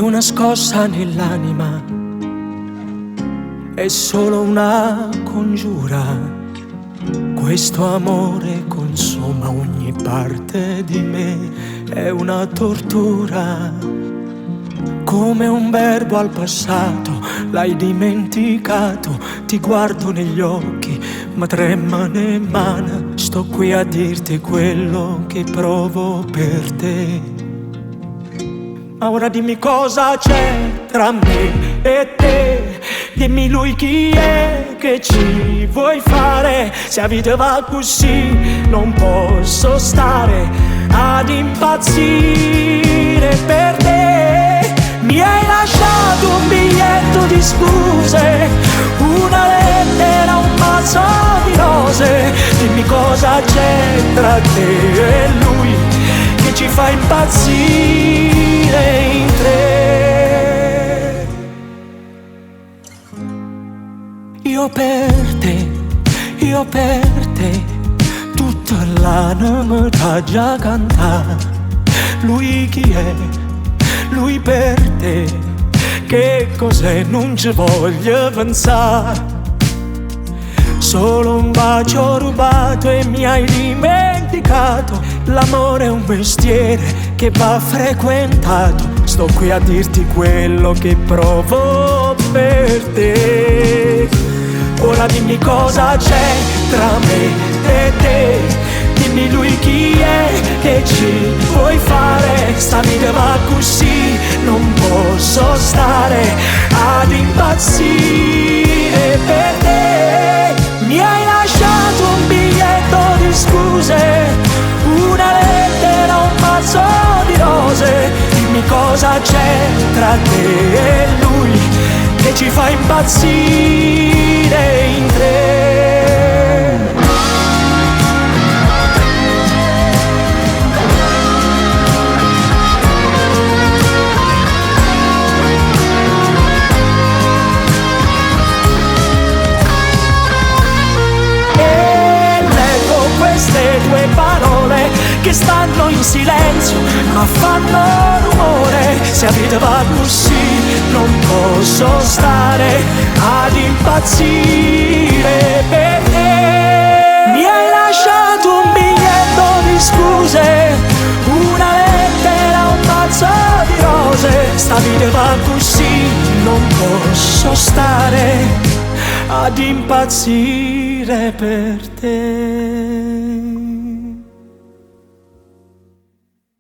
una scossa nell'anima, è solo una congiura. Questo amore consuma ogni parte di me, è una tortura. Come un verbo al passato, l'hai dimenticato. Ti guardo negli occhi, ma trema ne emana. Sto qui a dirti quello che provo per te. Ma ora dimmi cosa c'è tra me e te. Dimmi lui chi è, che ci vuoi fare. Se la vita va così non posso stare ad impazzire per te. Mi hai lasciato un biglietto di scuse, una lettera, un mazzo di rose. Dimmi cosa c'è tra te e lui che ci fa impazzire in tre. Io per te, tutta l'anima t'ha già cantata. Lui chi è? Lui per te, che cos'è? Non ci voglio pensare. Solo un bacio rubato e mi hai dimenticato. L'amore è un mestiere che va frequentato. Sto qui a dirti quello che provo per te. Ora dimmi cosa c'è tra me e te. Dimmi lui chi è, che ci vuoi fare. Sta vita va così, non posso stare ad impazzire per te. Mi hai lasciato un biglietto di scuse, una lettera, un mazzo di rose. Dimmi cosa c'è tra te e lui che ci fa impazzire in tre. Queste due parole che stanno in silenzio ma fanno rumore. Se la vita va così non posso stare ad impazzire per te. Mi hai lasciato un biglietto di scuse, una lettera, un mazzo di rose. Sta vita va così, non posso stare ad impazzire per te.